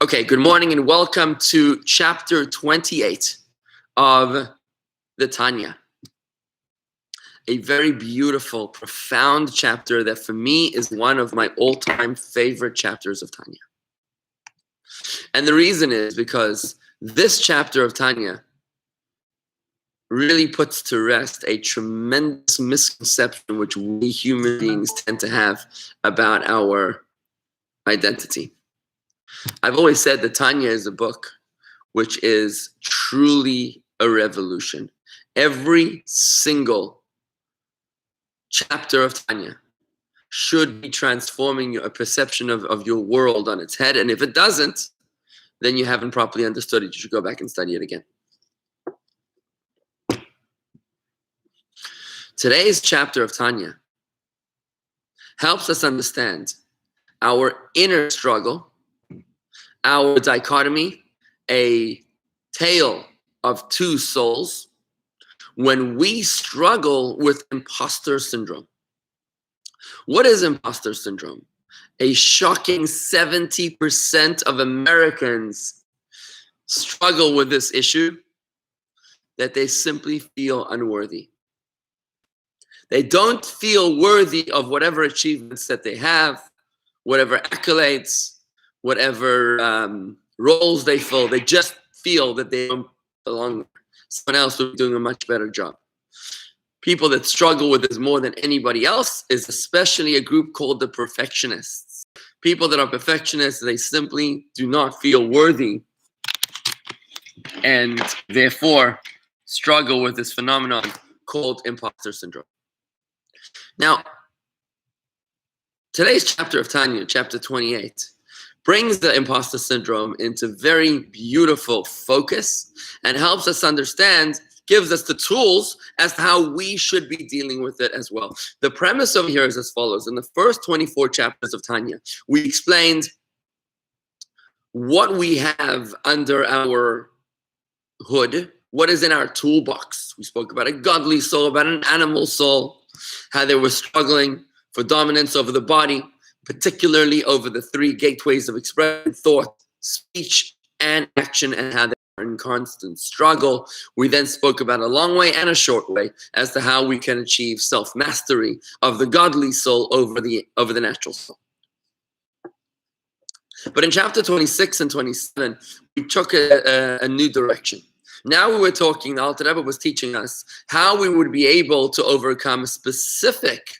Okay, good morning and welcome to chapter 28 of the Tanya. A very beautiful, profound chapter that for me is one of my all-time favorite chapters of Tanya. And the reason is because this chapter of Tanya really puts to rest a tremendous misconception which we human beings tend to have about our identity. I've always said that Tanya is a book which is truly a revolution. Every single chapter of Tanya should be transforming a perception of your world on its head. And if it doesn't, then you haven't properly understood it. You should go back and study it again. Today's chapter of Tanya helps us understand our inner struggle, our dichotomy, a tale of two souls, when we struggle with imposter syndrome. What is imposter syndrome? A shocking 70% of Americans struggle with this issue, that they simply feel unworthy. They don't feel worthy of whatever achievements that they have, whatever accolades, whatever roles they fill. They just feel that they don't belong there. Someone else will be doing a much better job. People that struggle with this more than anybody else is especially a group called the perfectionists. People that are perfectionists, they simply do not feel worthy and therefore struggle with this phenomenon called imposter syndrome. Now, today's chapter of Tanya, chapter 28, brings the imposter syndrome into very beautiful focus and helps us understand, gives us the tools as to how we should be dealing with it as well. The premise over here is as follows. In the first 24 chapters of Tanya, we explained what we have under our hood, what is in our toolbox. We spoke about a godly soul, about an animal soul, how they were struggling for dominance over the body, particularly over the three gateways of expression: thought, speech, and action, and how they are in constant struggle. We then spoke about a long way and a short way as to how we can achieve self-mastery of the godly soul over the natural soul. But in chapter 26 and 27, we took a new direction. Now we were talking, the Alter Rebbe was teaching us how we would be able to overcome specific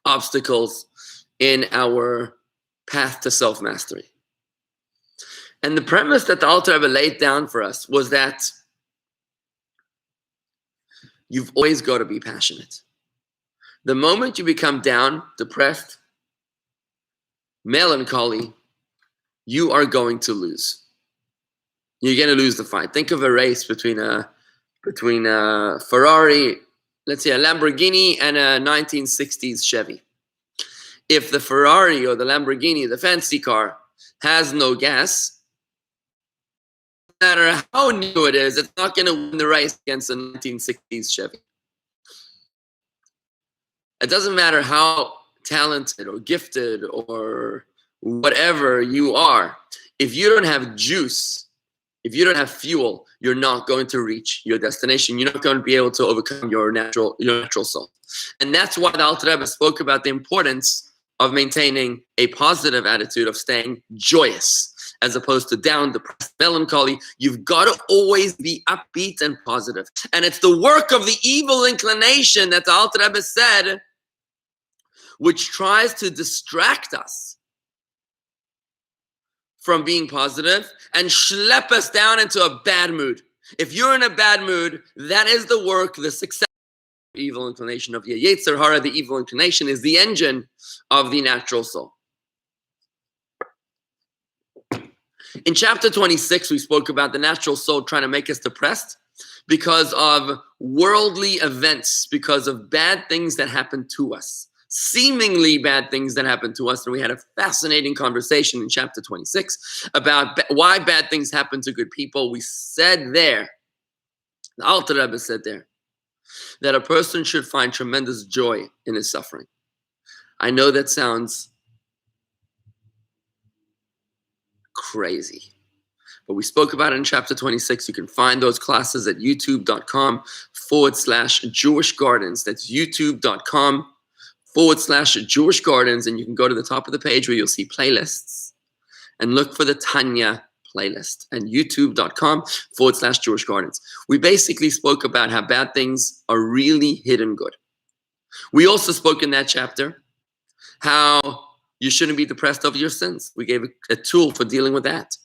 obstacles in our path to self-mastery. And the premise that the Alter Rebbe laid down for us was that you've always got to be passionate. The moment you become down, depressed, melancholy, you are going to lose. You're going to lose the fight. Think of a race between a Ferrari, let's say a Lamborghini, and a 1960s Chevy. If the Ferrari or the Lamborghini, the fancy car, has no gas, no matter how new it is, it's not going to win the race against a 1960s Chevy. It doesn't matter how talented or gifted or whatever you are. If you don't have juice, if you don't have fuel, you're not going to reach your destination. You're not going to be able to overcome your natural soul. And that's why the Alter Rebbe spoke about the importance of maintaining a positive attitude, of staying joyous, as opposed to down, depressed, melancholy. You've got to always be upbeat and positive. And it's the work of the evil inclination that the Alter Rebbe said, which tries to distract us from being positive and schlep us down into a bad mood. If you're in a bad mood, that is the work, the success of the evil inclination of your Yetzer Hara. The evil inclination is the engine of the natural soul. In chapter 26, we spoke about the natural soul trying to make us depressed because of worldly events, because of bad things that happen to us. Seemingly bad things that happen to us. And we had a fascinating conversation in chapter 26 about why bad things happen to good people. We said there, the Alter Rebbe said there, that a person should find tremendous joy in his suffering. I know that sounds crazy. But we spoke about it in chapter 26. You can find those classes at youtube.com/Jewish Gardens. That's youtube.com/Jewish Gardens. And you can go to the top of the page where you'll see playlists and look for the Tanya playlist, and youtube.com/Jewish Gardens. We basically spoke about how bad things are really hidden good. We also spoke in that chapter how you shouldn't be depressed over your sins. We gave a tool for dealing with that.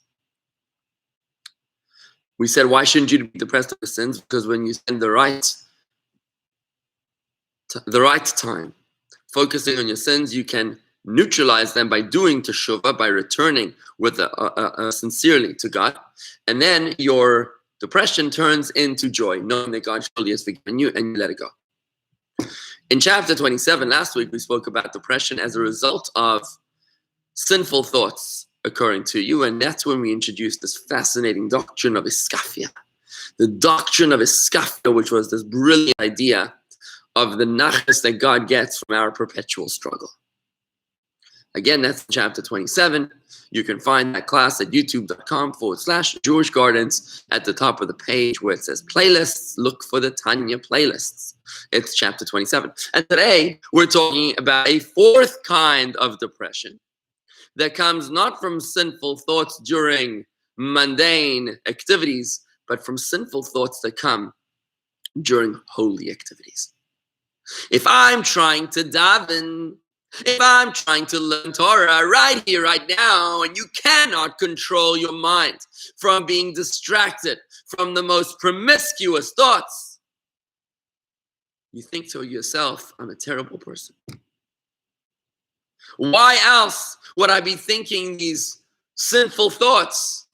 We said, why shouldn't you be depressed over sins? Because when you spend the right time focusing on your sins, you can neutralize them by doing teshuvah, by returning with sincerely to God. And then your depression turns into joy, knowing that God surely has forgiven you, and you let it go. In chapter 27, last week, we spoke about depression as a result of sinful thoughts occurring to you, and that's when we introduced this fascinating doctrine of iskafia. The doctrine of iskafia, which was this brilliant idea of the nachas that God gets from our perpetual struggle. Again, that's chapter 27. You can find that class at youtube.com/Jewish Gardens. At the top of the page where it says playlists, look for the Tanya playlists. It's chapter 27. And today we're talking about a fourth kind of depression that comes not from sinful thoughts during mundane activities, but from sinful thoughts that come during holy activities. If I'm trying to daven, if I'm trying to learn Torah right here, right now, and you cannot control your mind from being distracted from the most promiscuous thoughts, you think to yourself, I'm a terrible person. Why else would I be thinking these sinful thoughts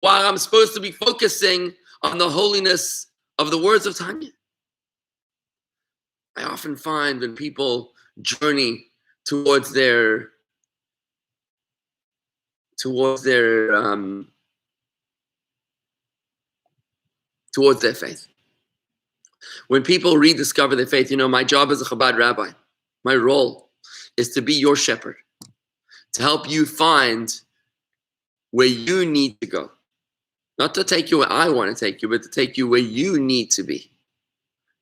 while I'm supposed to be focusing on the holiness of the words of Tanya? I often find when people journey towards their faith. When people rediscover their faith, my job as a Chabad rabbi, my role is to be your shepherd, to help you find where you need to go. Not to take you where I want to take you, but to take you where you need to be.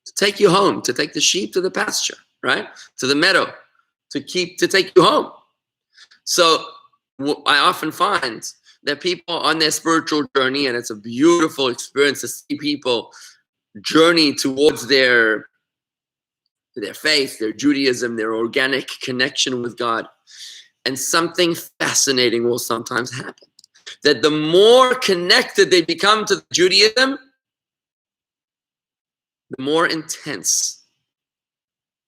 To take you home, to take the sheep to the pasture, right? To the meadow, to take you home. So I often find that people on their spiritual journey, and it's a beautiful experience to see people journey towards their faith, their Judaism, their organic connection with God. And something fascinating will sometimes happen. That the more connected they become to Judaism, the more intense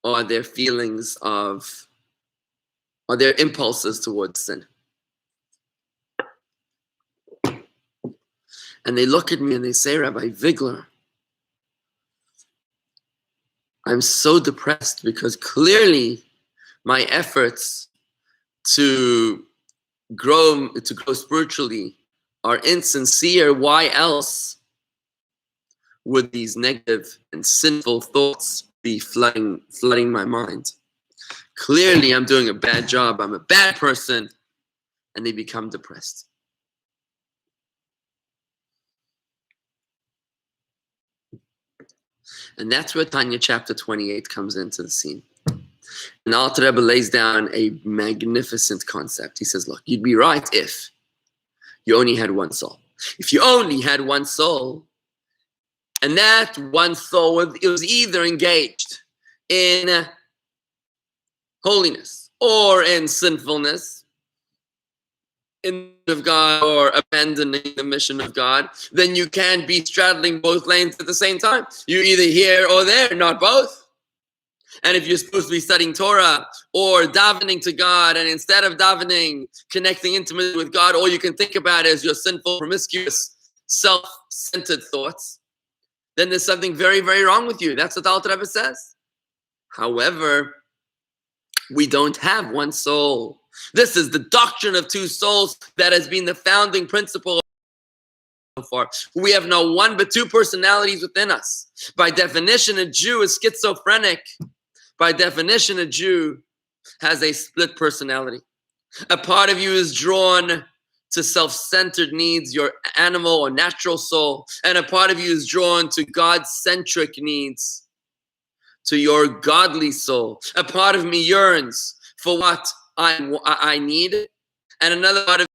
are their feelings are their impulses towards sin. And they look at me and they say, Rabbi Vigler, I'm so depressed because clearly my efforts to grow spiritually are insincere. Why else would these negative and sinful thoughts be flooding my mind? Clearly I'm doing a bad job. I'm a bad person. And they become depressed. And that's where Tanya chapter 28 comes into the scene. And Alter Rebbe lays down a magnificent concept. He says, look, you'd be right if you only had one soul. If you only had one soul, and that one soul was either engaged in holiness or in sinfulness, in of God or abandoning the mission of God, then you can't be straddling both lanes at the same time. You're either here or there, not both. And if you're supposed to be studying Torah or davening to God, and instead of davening, connecting intimately with God, all you can think about is your sinful, promiscuous, self-centered thoughts, then there's something very, very wrong with you. That's what the Alter Rebbe says. However, we don't have one soul. This is the doctrine of two souls that has been the founding principle so far. We have no one but two personalities within us. By definition, a Jew is schizophrenic. By definition, a Jew has a split personality. A part of you is drawn to self-centered needs, your animal or natural soul, and a part of you is drawn to God-centric needs, to your godly soul. A part of me yearns for what I need, and another part of me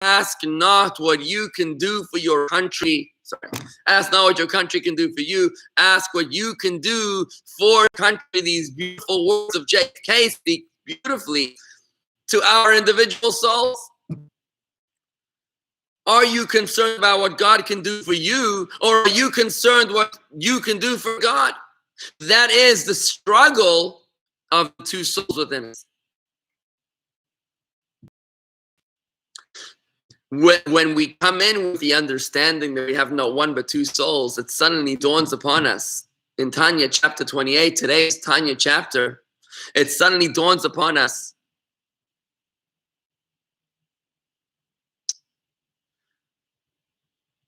ask not what you can do for your country. Ask not what your country can do for you. Ask what you can do for country. These beautiful words of JFK speak beautifully to our individual souls. Are you concerned about what God can do for you, or are you concerned what you can do for God? That is the struggle of the two souls within us. When we come in with the understanding that we have not one but two souls, it suddenly dawns upon us. In Tanya chapter 28, today's Tanya chapter, it suddenly dawns upon us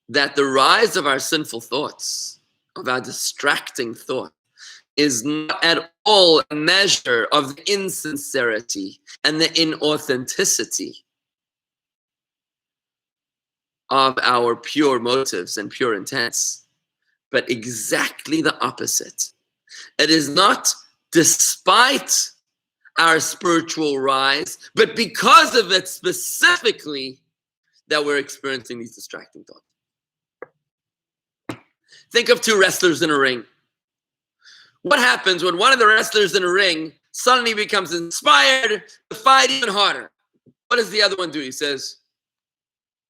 that the rise of our sinful thoughts, of our distracting thought, is not at all a measure of the insincerity and the inauthenticity of our pure motives and pure intents, but exactly the opposite. It is not despite our spiritual rise, but because of it specifically, that we're experiencing these distracting thoughts. Think of two wrestlers in a ring. What happens when one of the wrestlers in a ring suddenly becomes inspired to fight even harder? What does the other one do? He says,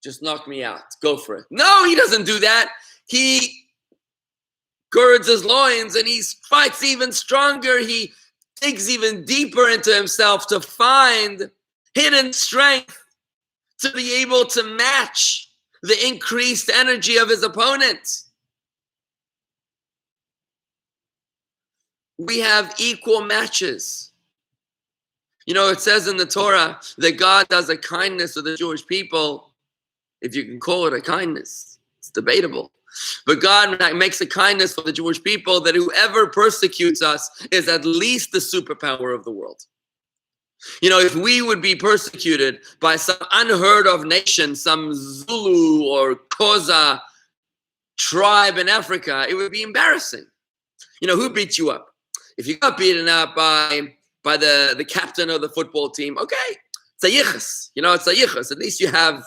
just knock me out. Go for it. No, he doesn't do that. He girds his loins and he fights even stronger. He digs even deeper into himself to find hidden strength to be able to match the increased energy of his opponent. We have equal matches. You know, it says in the Torah that God does a kindness to the Jewish people, if you can call it a kindness. It's debatable. But God makes a kindness for the Jewish people that whoever persecutes us is at least the superpower of the world. You know, if we would be persecuted by some unheard of nation, some Zulu or Xhosa tribe in Africa, it would be embarrassing. You know, who beat you up? If you got beaten up by the captain of the football team, okay, it's a yichus. You know, it's a yichus. At least you have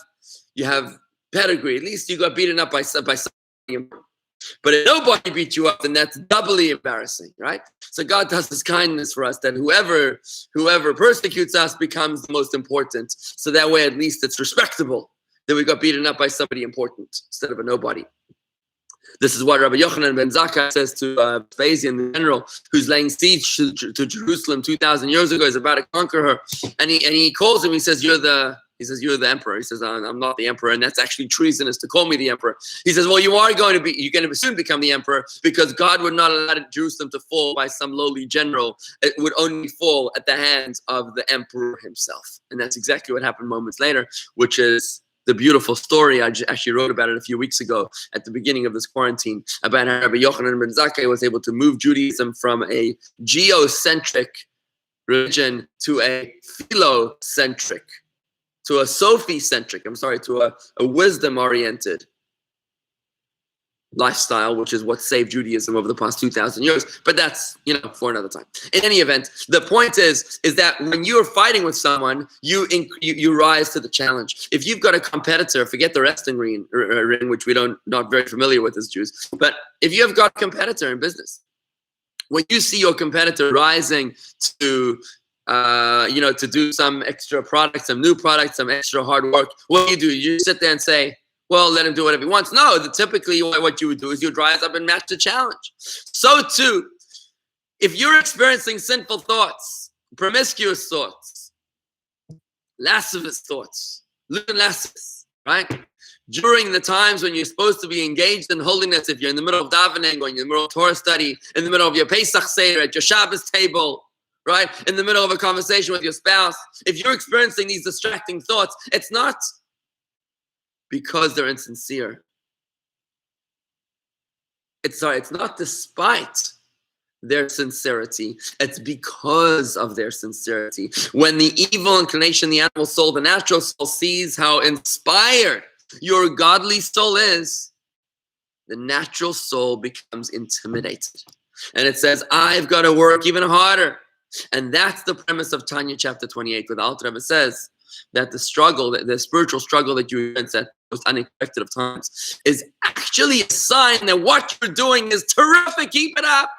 pedigree. At least you got beaten up by somebody. But if nobody beat you up, then that's doubly embarrassing, right? So God does this kindness for us that whoever persecutes us becomes the most important. So that way, at least it's respectable that we got beaten up by somebody important instead of a nobody. This is what Rabbi Yochanan ben Zakkai says to Vespasian, the general, who's laying siege to Jerusalem 2,000 years ago. He's about to conquer her, and he calls him. He says, "You're the emperor." He says, "I'm not the emperor," and that's actually treasonous to call me the emperor. He says, "Well, you're going to soon become the emperor, because God would not allow Jerusalem to fall by some lowly general. It would only fall at the hands of the emperor himself." And that's exactly what happened moments later, which is the beautiful story. I actually wrote about it a few weeks ago at the beginning of this quarantine, about how Rabbi Yochanan ben Zakkai was able to move Judaism from a geocentric religion to a philocentric, to a Sophie-centric, to a wisdom-oriented lifestyle, which is what saved Judaism over the past 2,000 years. But that's, for another time. In any event, the point is that when you're fighting with someone, you rise to the challenge. If you've got a competitor, forget the wrestling ring, which not very familiar with as Jews, but if you have got a competitor in business, when you see your competitor rising to do some extra product, some new product, some extra hard work, what do? You sit there and say, well, let him do whatever he wants. No, typically what you would do is you'd rise up and match the challenge. So too, if you're experiencing sinful thoughts, promiscuous thoughts, lascivious thoughts, lascivious, right? During the times when you're supposed to be engaged in holiness, if you're in the middle of davening or in the middle of Torah study, in the middle of your Pesach Seder, at your Shabbos table, right? In the middle of a conversation with your spouse, if you're experiencing these distracting thoughts, it's not because they're insincere. It's not despite their sincerity. It's because of their sincerity. When the evil inclination, the animal soul, the natural soul sees how inspired your godly soul is, the natural soul becomes intimidated. And it says, I've got to work even harder. And that's the premise of Tanya chapter 28, where the Alter Rebbe says that the struggle, the spiritual struggle that you experience at most unexpected of times, is actually a sign that what you're doing is terrific. Keep it up.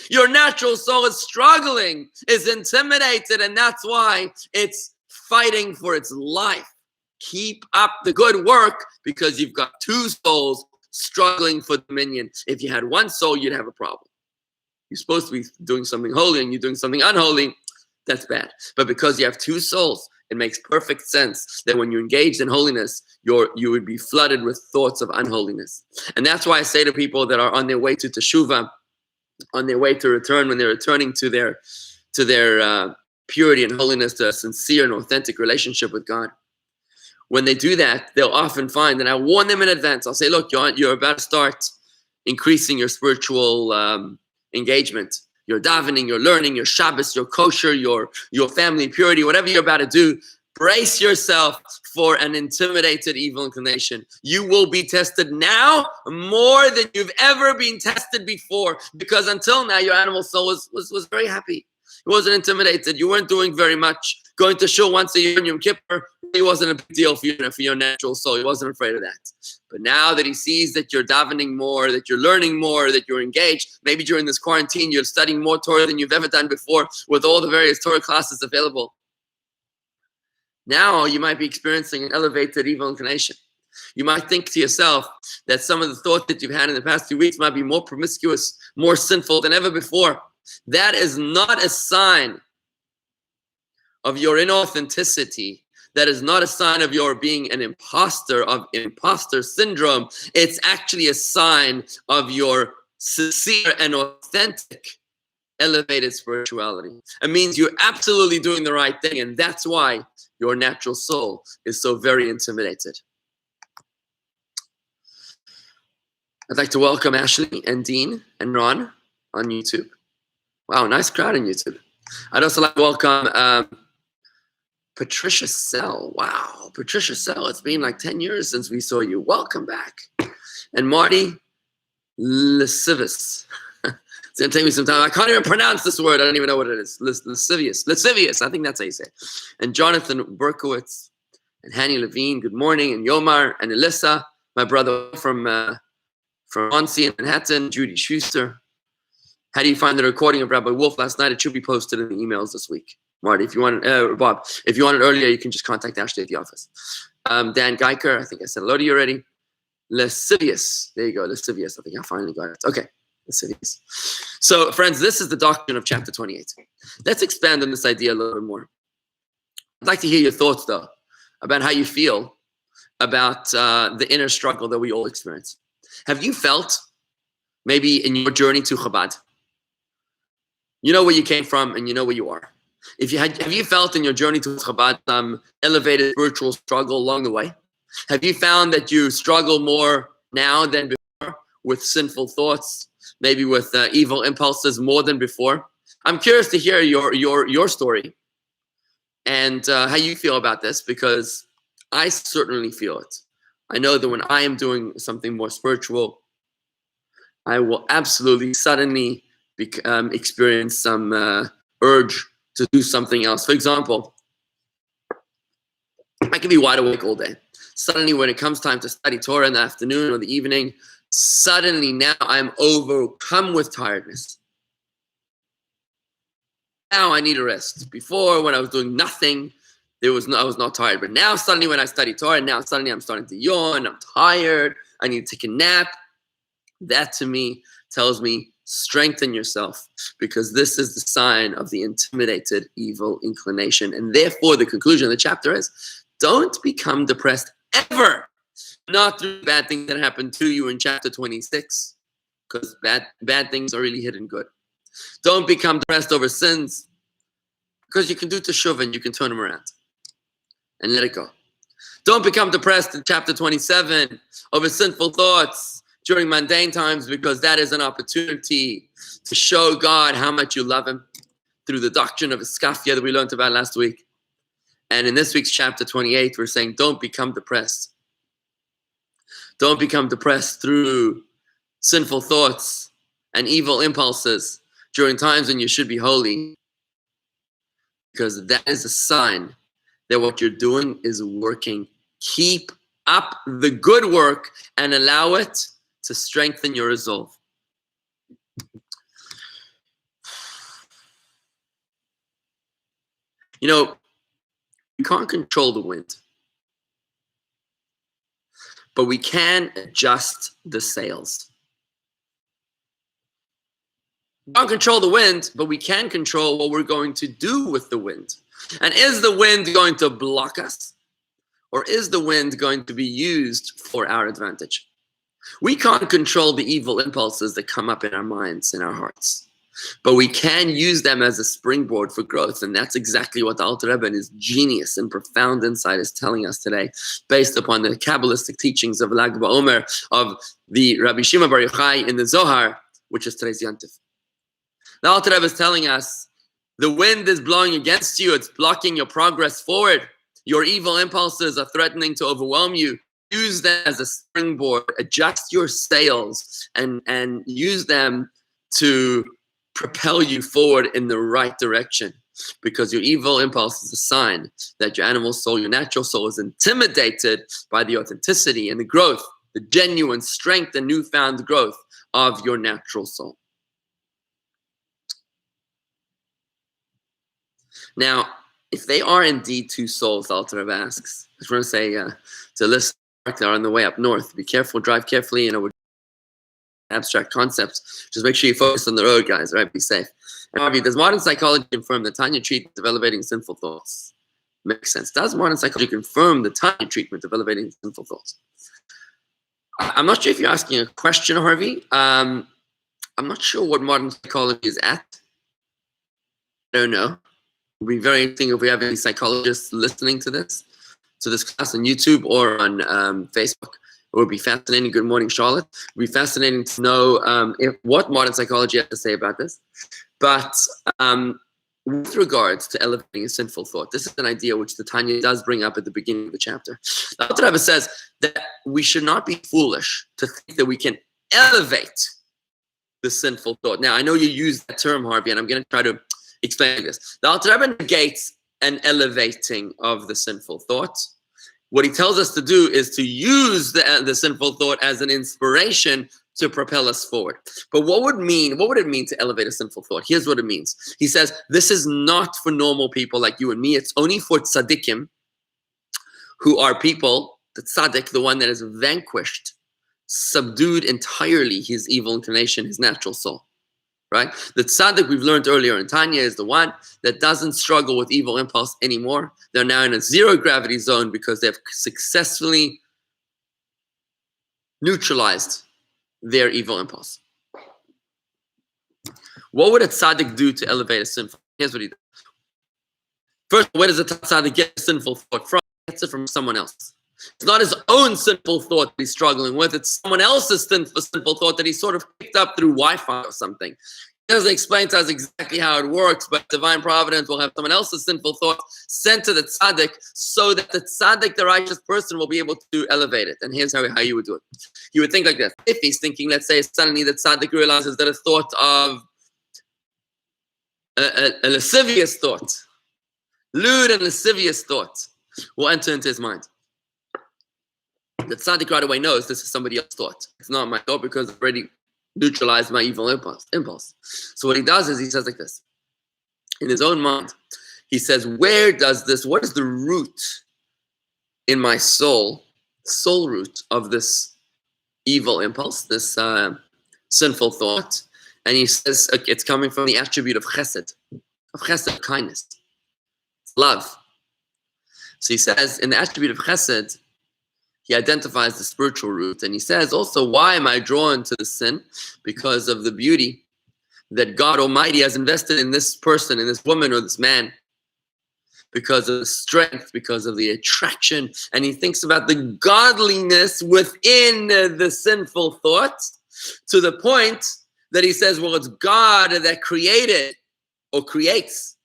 Your natural soul is struggling, is intimidated, and that's why it's fighting for its life. Keep up the good work, because you've got two souls struggling for dominion. If you had one soul, you'd have a problem. You're supposed to be doing something holy and you're doing something unholy. That's bad. But because you have two souls, it makes perfect sense that when you're engaged in holiness, you would be flooded with thoughts of unholiness. And that's why I say to people that are on their way to teshuvah, on their way to return, when they're returning to their purity and holiness, to a sincere and authentic relationship with God, when they do that, they'll often find, and I warn them in advance, I'll say, look, you're about to start increasing your spiritual engagement. You're davening, you're learning, your Shabbos, your kosher, your family purity, whatever you're about to do, brace yourself for an intimidated evil inclination. You will be tested now more than you've ever been tested before, because until now, your animal soul was very happy. It wasn't intimidated. You weren't doing very much. Going to shul once a year in Yom Kippur, it wasn't a big deal for your natural soul. He wasn't afraid of that. But now that he sees that you're davening more, that you're learning more, that you're engaged, maybe during this quarantine, you're studying more Torah than you've ever done before with all the various Torah classes available. Now you might be experiencing an elevated evil inclination. You might think to yourself that some of the thoughts that you've had in the past few weeks might be more promiscuous, more sinful than ever before. That is not a sign of your inauthenticity. That is not a sign of your being an imposter, of imposter syndrome. It's actually a sign of your sincere and authentic elevated spirituality. It means you're absolutely doing the right thing, and that's why your natural soul is so very intimidated. I'd like to welcome Ashley and Dean and Ron on YouTube. Wow, nice crowd on YouTube. I'd also like to welcome Patricia Sell. Wow, Patricia Sell, it's been like 10 years since we saw you. Welcome back. And Marty Lascivious. It's going to take me some time. I can't even pronounce this word. I don't even know what it is. Lascivious. I think that's how you say it. And Jonathan Berkowitz and Hanny Levine, good morning. And Yomar and Alyssa, my brother from Monsey in Manhattan, Judy Schuster. How do you find the recording of Rabbi Wolf last night? It should be posted in the emails this week. Marty, if you want it, Bob, if you want it earlier, you can just contact Ashley at the office. Dan Geiker, I think I said hello to you already. Lascivious. There you go, lascivious. I think I finally got it. Okay, lascivious. So, friends, this is the doctrine of chapter 28. Let's expand on this idea a little bit more. I'd like to hear your thoughts, though, about how you feel about the inner struggle that we all experience. Have you felt, maybe in your journey to Chabad, you know where you came from and you know where you are? Have you felt in your journey to Chabad some elevated spiritual struggle along the way? Have you found that you struggle more now than before with sinful thoughts, maybe with evil impulses more than before? I'm curious to hear your story and how you feel about this, because I certainly feel it. I know that when I am doing something more spiritual, I will absolutely suddenly experience some urge to do something else. For example, I can be wide awake all day. Suddenly, when it comes time to study Torah in the afternoon or the evening, suddenly now I'm overcome with tiredness. Now I need a rest. Before, when I was doing nothing, I was not tired. But now suddenly when I study Torah, now suddenly I'm starting to yawn, I'm tired, I need to take a nap. That to me tells me, strengthen yourself, because this is the sign of the intimidated evil inclination. And therefore, the conclusion of the chapter is, don't become depressed ever. Not through bad things that happened to you in chapter 26, because bad things are really hidden good. Don't become depressed over sins, because you can do teshuvah and you can turn them around and let it go. Don't become depressed in chapter 27 over sinful thoughts. during mundane times, because that is an opportunity to show God how much you love him through the doctrine of Iskafia that we learned about last week. And in this week's chapter 28, we're saying, don't become depressed. Don't become depressed through sinful thoughts and evil impulses during times when you should be holy, because that is a sign that what you're doing is working. Keep up the good work and allow it to strengthen your resolve. You know, we can't control the wind, but we can adjust the sails. We can't control the wind, but we can control what we're going to do with the wind. And is the wind going to block us? Or is the wind going to be used for our advantage? We can't control the evil impulses that come up in our minds, in our hearts. But we can use them as a springboard for growth. And that's exactly what the Alter Rebbe and his genius and profound insight is telling us today, based upon the Kabbalistic teachings of Lag BaOmer, of the Rabbi Shimon Bar Yochai in the Zohar, which is today's Yantif. The Alter Rebbe is telling us, the wind is blowing against you. It's blocking your progress forward. Your evil impulses are threatening to overwhelm you. Use them as a springboard. Adjust your sails and use them to propel you forward in the right direction. Because your evil impulse is a sign that your animal soul, your natural soul, is intimidated by the authenticity and the growth, the genuine strength and newfound growth of your natural soul. Now, if they are indeed two souls, the Alter Rebbe asks, I just want to say to listeners that are on the way up north, be careful, drive carefully, with abstract concepts. Just make sure you focus on the road, guys, right? Be safe. And Rabbi, does modern psychology confirm the Tanya treatment of elevating sinful thoughts? Makes sense. Does modern psychology confirm the Tanya treatment of elevating sinful thoughts? I'm not sure if you're asking a question, Harvey. I'm not sure what modern psychology is at. I don't know. It would be very interesting if we have any psychologists listening to this class on YouTube or on Facebook. It would be fascinating. Good morning, Charlotte. It would be fascinating to know what modern psychology has to say about this. But with regards to elevating a sinful thought, this is an idea which the Tanya does bring up at the beginning of the chapter. The Alter Rebbe says that we should not be foolish to think that we can elevate the sinful thought. Now, I know you use that term, Harvey, and I'm going to try to explain this. The Alter Rebbe negates an elevating of the sinful thought. What he tells us to do is to use the sinful thought as an inspiration to propel us forward. But what would it mean to elevate a sinful thought? Here's what it means. He says, this is not for normal people like you and me. It's only for tzaddikim, who are people, the tzaddik, the one that has vanquished, subdued entirely his evil inclination, his natural soul. Right? The tzaddik we've learned earlier in Tanya is the one that doesn't struggle with evil impulse anymore. They're now in a zero gravity zone because they've successfully neutralized their evil impulse. What would a tzaddik do to elevate a sinful? Here's what he does. First, where does a tzaddik get a sinful thought from? He gets it from someone else. It's not his own sinful thought that he's struggling with. It's someone else's sinful thought that he sort of picked up through Wi-Fi or something. He doesn't explain to us exactly how it works, but divine providence will have someone else's sinful thought sent to the tzaddik so that the tzaddik, the righteous person, will be able to elevate it. And here's how you would do it. You would think like this. If he's thinking, let's say, suddenly the tzaddik realizes that a thought of a lascivious thought, lewd and lascivious thought will enter into his mind. The tzaddik right away knows this is somebody else's thought. It's not my thought because I've already neutralized my evil impulse. So what he does is he says like this. In his own mind, he says, what is the root in my soul root of this evil impulse, this sinful thought? And he says, it's coming from the attribute of chesed, kindness, love. So he says, in the attribute of chesed, he identifies the spiritual root, and he says also, why am I drawn to the sin? Because of the beauty that God Almighty has invested in this person, in this woman or this man. because of the strength, because of the attraction, and he thinks about the godliness within the sinful thoughts, to the point that he says, well, it's God that created or creates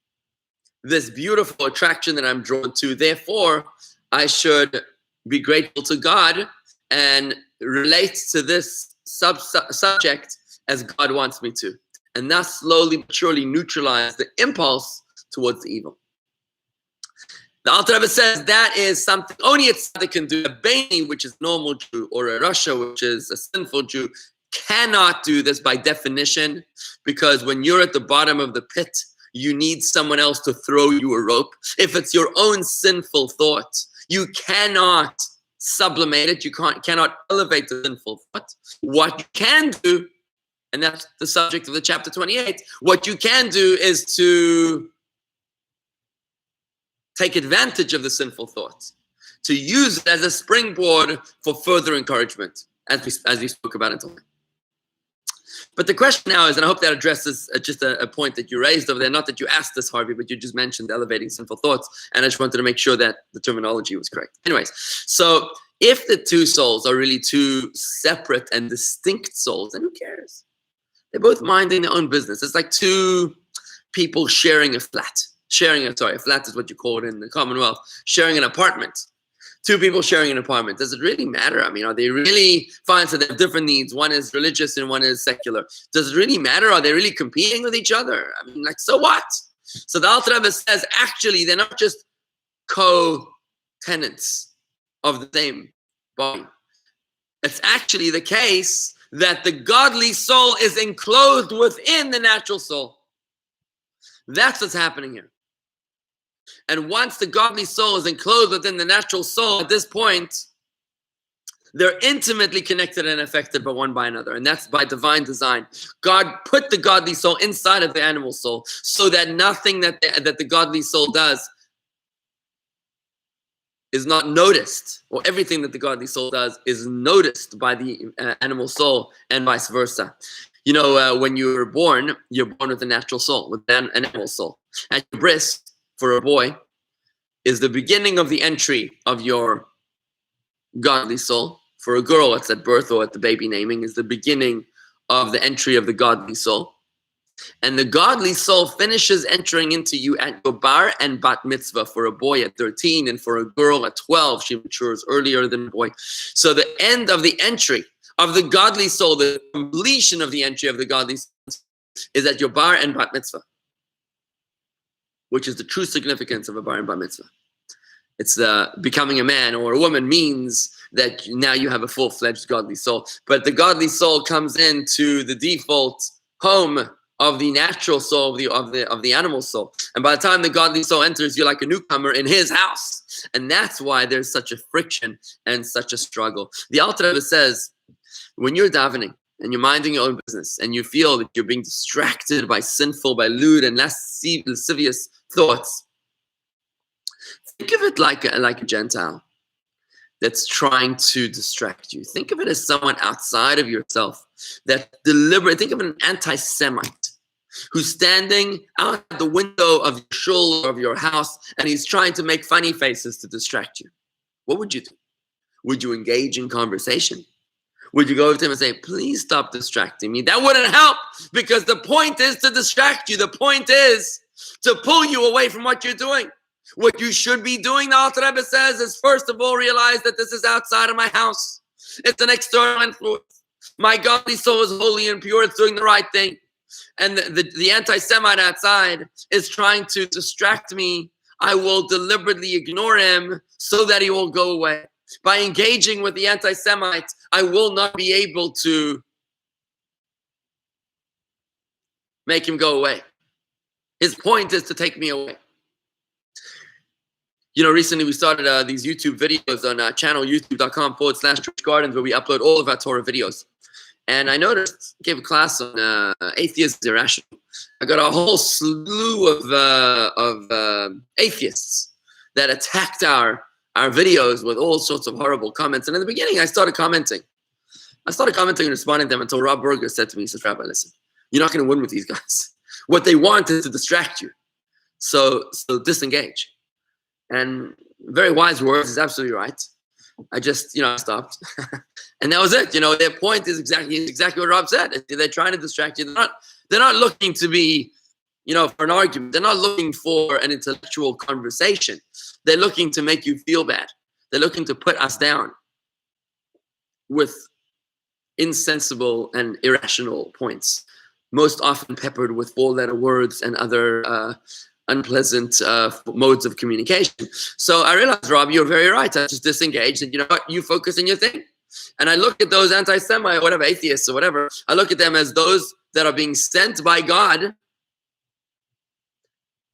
this beautiful attraction that I'm drawn to. Therefore, I should be grateful to God and relate to this subject as God wants me to. And thus slowly but surely neutralize the impulse towards the evil. The Alter Rebbe says that is something only a tzaddik can do. A Beni, which is a normal Jew, or a Rasha, which is a sinful Jew, cannot do this by definition, because when you're at the bottom of the pit, you need someone else to throw you a rope. If it's your own sinful thought, you cannot sublimate it. You cannot elevate the sinful thought. What you can do, and that's the subject of the chapter 28, what you can do is to take advantage of the sinful thoughts, to use it as a springboard for further encouragement, as we spoke about until now. But the question now is, and I hope that addresses just a point that you raised over there, not that you asked this, Harvey, but you just mentioned elevating sinful thoughts, and I just wanted to make sure that the terminology was correct. Anyways, so if the two souls are really two separate and distinct souls, then who cares? They're both minding their own business. It's like two people sharing a flat. A flat is what you call it in the Commonwealth, sharing an apartment. Two people sharing an apartment. Does it really matter? I mean, are they really fine? So they have different needs. One is religious and one is secular. Does it really matter? Are they really competing with each other? I mean, like, so what? So the Alter Rebbe says, actually, they're not just co-tenants of the same body. It's actually the case that the godly soul is enclosed within the natural soul. That's what's happening here. And once the godly soul is enclosed within the natural soul, at this point, they're intimately connected and affected by one by another. And that's by divine design. God put the godly soul inside of the animal soul so that nothing that the godly soul does is not noticed, or everything that the godly soul does is noticed by the animal soul, and vice versa. You know, when you're born with a natural soul, with an animal soul. At your bris, for a boy, is the beginning of the entry of your godly soul. For a girl, it's at birth or at the baby naming, is the beginning of the entry of the godly soul. And the godly soul finishes entering into you at your bar and bat mitzvah. For a boy at 13, and for a girl at 12, she matures earlier than a boy. So the end of the entry of the godly soul, the completion of the entry of the godly soul, is at your bar and bat mitzvah, which is the true significance of a bar and bat mitzvah. It's becoming a man or a woman means that now you have a full-fledged godly soul. But the godly soul comes into the default home of the natural soul, of the animal soul. And by the time the godly soul enters, you're like a newcomer in his house. And that's why there's such a friction and such a struggle. The Alter Rebbe says, when you're davening and you're minding your own business and you feel that you're being distracted by sinful, by lewd and lascivious thoughts, think of it like a Gentile that's trying to distract you. Think of it as someone outside of yourself that deliberate. Think of an anti-Semite who's standing out the window of your shul or of your house, and he's trying to make funny faces to distract you. What would you do? Would you engage in conversation? Would you go over to him and say, please stop distracting me? That wouldn't help, because the point is to distract you. The point is to pull you away from what you're doing. What you should be doing, the Alter Rebbe says, is first of all realize that this is outside of my house. It's an external influence. My godly soul is holy and pure. It's doing the right thing. And the anti-Semite outside is trying to distract me. I will deliberately ignore him so that he will go away. By engaging with the anti-Semite, I will not be able to make him go away. His point is to take me away. You know, recently we started these YouTube videos on our channel, youtube.com/churchgardens, where we upload all of our Torah videos. And I noticed, gave a class on atheism is irrational. I got a whole slew of atheists that attacked our videos with all sorts of horrible comments. And in the beginning, I started commenting and responding to them until Rob Berger said to me, he says, Rabbi, listen, you're not going to win with these guys. What they want is to distract you. So disengage. And very wise words, is absolutely right. I just, stopped. And that was it. Their point is exactly what Rob said. They're trying to distract you. They're not looking to be, for an argument. They're not looking for an intellectual conversation. They're looking to make you feel bad. They're looking to put us down with insensible and irrational points, most often peppered with four-letter words and other unpleasant modes of communication. So I realized, Rob, you're very right. I just disengaged, and you know what? You focus on your thing. And I look at those anti-Semite, or whatever, atheists or whatever, I look at them as those that are being sent by God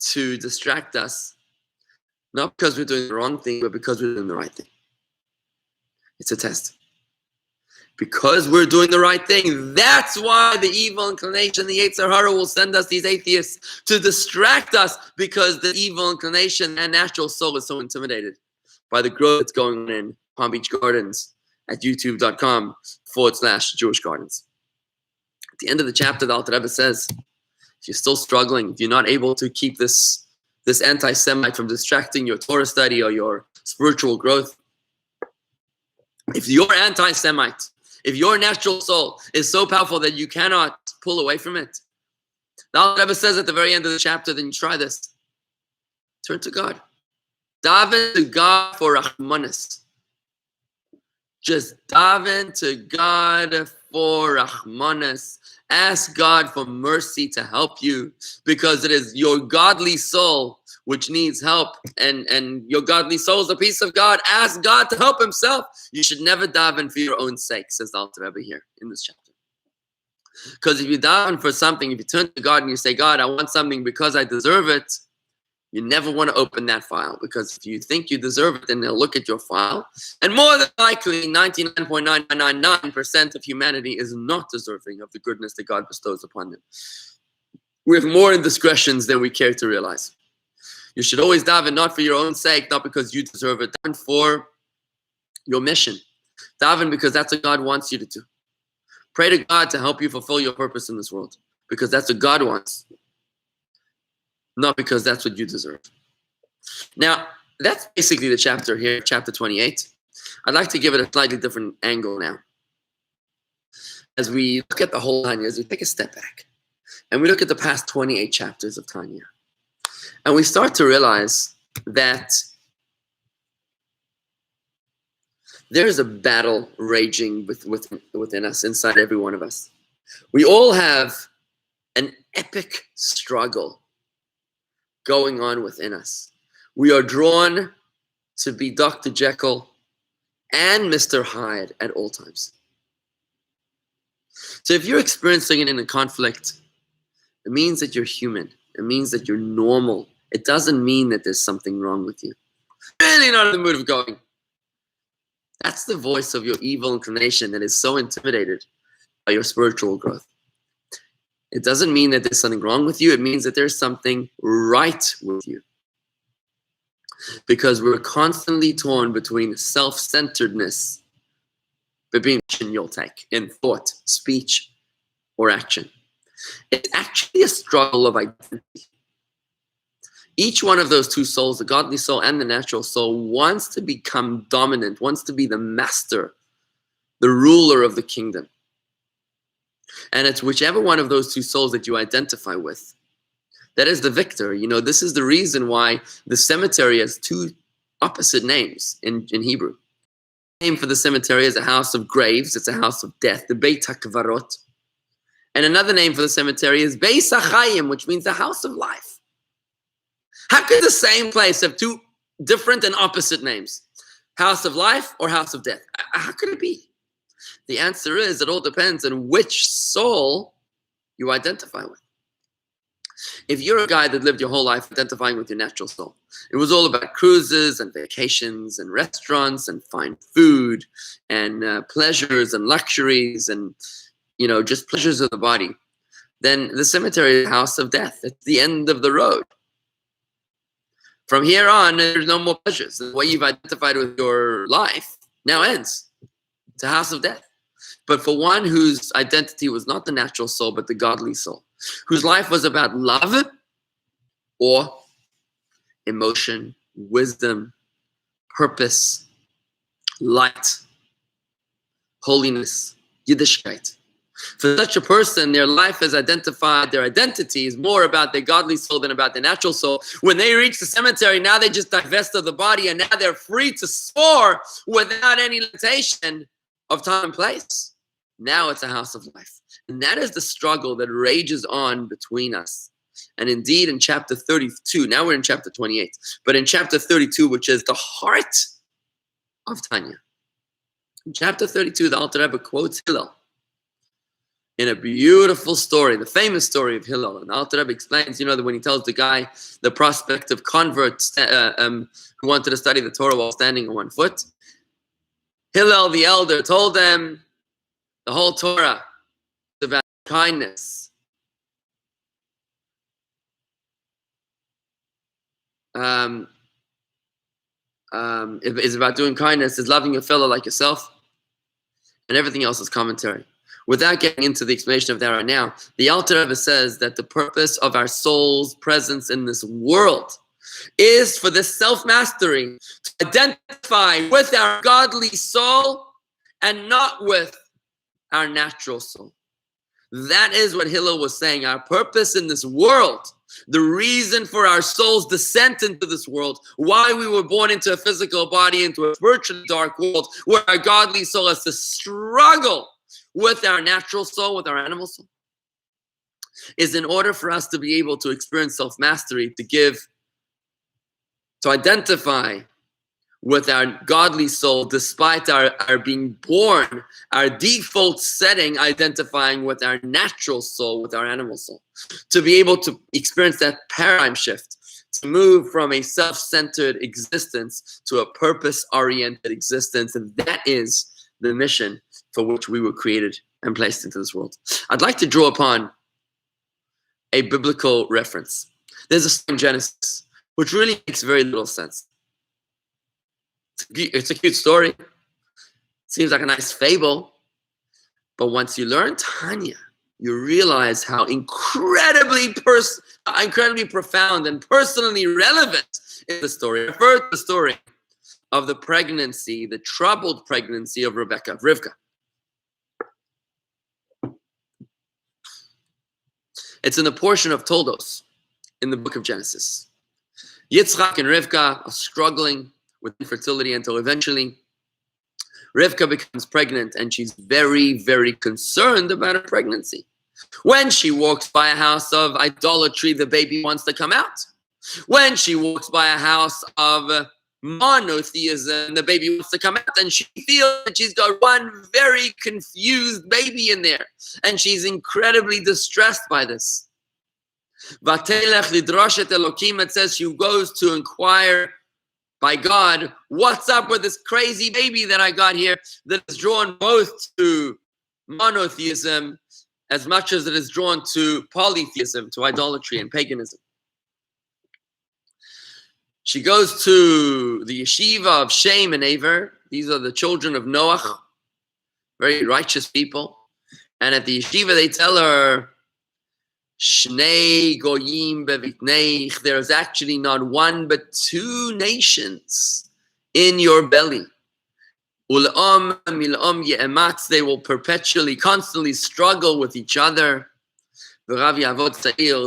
to distract us, not because we're doing the wrong thing, but because we're doing the right thing. It's a test. Because we're doing the right thing, that's why the evil inclination, the Yetzer Hara, will send us these atheists to distract us, because the evil inclination and natural soul is so intimidated by the growth that's going on in Palm Beach Gardens at youtube.com/Jewish Gardens. At the end of the chapter, the Alter Rebbe says, if you're still struggling, if you're not able to keep this anti-Semite from distracting your Torah study or your spiritual growth, if you're anti-Semite, if your natural soul is so powerful that you cannot pull away from it, the Alter Rebbe says at the very end of the chapter, then you try this. Turn to God. Daven to God for Rahmanis. Just daven to God for Rahmanis. Ask God for mercy to help you, because it is your godly soul which needs help, and your godly soul is a piece of God. Ask God to help himself. You should never daven for your own sake, says the Alter Rebbe here in this chapter. Because if you daven for something, if you turn to God and you say, God, I want something because I deserve it, you never want to open that file, because if you think you deserve it, then they'll look at your file. And more than likely, 99.999% of humanity is not deserving of the goodness that God bestows upon them. We have more indiscretions than we care to realize. You should always daven not for your own sake, not because you deserve it. Daven for your mission. Daven because that's what God wants you to do. Pray to God to help you fulfill your purpose in this world, because that's what God wants, not because that's what you deserve. Now, that's basically the chapter here, chapter 28. I'd like to give it a slightly different angle now. As we look at the whole Tanya, as we take a step back, and we look at the past 28 chapters of Tanya, and we start to realize that there's a battle raging within us, inside every one of us. We all have an epic struggle going on within us. We are drawn to be Dr. Jekyll and Mr. Hyde at all times. So if you're experiencing it in a conflict, it means that you're human. It means that you're normal. It doesn't mean that there's something wrong with you. Really not in the mood of going. That's the voice of your evil inclination that is so intimidated by your spiritual growth. It doesn't mean that there's something wrong with you. It means that there's something right with you. Because we're constantly torn between self-centeredness, between you'll take in thought, speech, or action. It's actually a struggle of identity. Each one of those two souls, the godly soul and the natural soul, wants to become dominant, wants to be the master, the ruler of the kingdom. And it's whichever one of those two souls that you identify with, that is the victor. This is the reason why the cemetery has two opposite names in Hebrew. The name for the cemetery is a house of graves. It's a house of death, the Beit HaKvarot. And another name for the cemetery is Beis HaChayim, which means the house of life. How could the same place have two different and opposite names? House of life or house of death? How could it be? The answer is, it all depends on which soul you identify with. If you're a guy that lived your whole life identifying with your natural soul, it was all about cruises and vacations and restaurants and fine food and pleasures and luxuries and, just pleasures of the body, then the cemetery is a house of death. It's the end of the road. From here on, there's no more pleasures. The way you've identified with your life now ends. It's a house of death. But for one whose identity was not the natural soul, but the godly soul, whose life was about love or emotion, wisdom, purpose, light, holiness, Yiddishkeit. For such a person, their life is identified, their identity is more about their godly soul than about their natural soul. When they reach the cemetery, now they just divest of the body, and now they're free to soar without any limitation of time and place. Now it's a house of life. And that is the struggle that rages on between us. And indeed, in chapter 32, now we're in chapter 28, but in chapter 32, which is the heart of Tanya, in chapter 32, the Alter Rebbe quotes Hillel in a beautiful story, the famous story of Hillel. And Alter Rebbe explains, that when he tells the guy, the prospective convert who wanted to study the Torah while standing on one foot, Hillel the elder told them the whole Torah is about kindness. It's about doing kindness, is loving your fellow like yourself, and everything else is commentary. Without getting into the explanation of that right now, the Alter Rebbe says that the purpose of our soul's presence in this world is for this self-mastery to identify with our godly soul and not with our natural soul. That is what Hillel was saying. Our purpose in this world, the reason for our soul's descent into this world, why we were born into a physical body, into a spiritually dark world, where our godly soul has to struggle with our natural soul, with our animal soul, is in order for us to be able to experience self-mastery, to identify with our godly soul, despite our being born, our default setting identifying with our natural soul, with our animal soul, to be able to experience that paradigm shift, to move from a self-centered existence to a purpose-oriented existence. And that is the mission for which we were created and placed into this world. I'd like to draw upon a biblical reference. There's a story in Genesis which really makes very little sense. It's a cute story. Seems like a nice fable. But once you learn Tanya, you realize how incredibly profound and personally relevant is the story. I refer to the story of the pregnancy, the troubled pregnancy of Rivka. It's in the portion of Toldos in the book of Genesis. Yitzchak and Rivka are struggling with infertility until eventually Rivka becomes pregnant, and she's very, very concerned about her pregnancy. When she walks by a house of idolatry, the baby wants to come out. When she walks by a house of monotheism, the baby wants to come out, and she feels that she's got one very confused baby in there, and she's incredibly distressed by this. Vatelech lidrosh et Elokim, it says she goes to inquire by God, what's up with this crazy baby that I got here that is drawn both to monotheism as much as it is drawn to polytheism, to idolatry and paganism. She goes to the yeshiva of Shem and Aver. These are the children of Noach, very righteous people. And at the yeshiva, they tell her, Shnei goyim bevitneich, there is actually not one but two nations in your belly. Ul'am mil'am ye'ematz, they will perpetually, constantly struggle with each other. V'rav yavod sa'ir,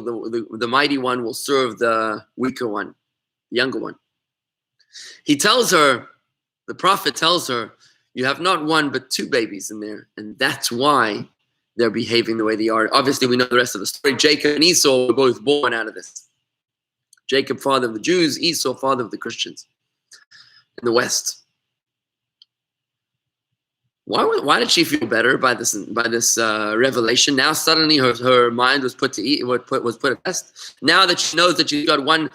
the mighty one will serve the weaker one, the younger one. He tells her, the prophet tells her, you have not one but two babies in there, and that's why they're behaving the way they are. Obviously, we know the rest of the story. Jacob and Esau were both born out of this. Jacob, father of the Jews, Esau, father of the Christians in the West. Why did she feel better by this revelation? Now suddenly her mind was put at rest. Now that she knows that she's got one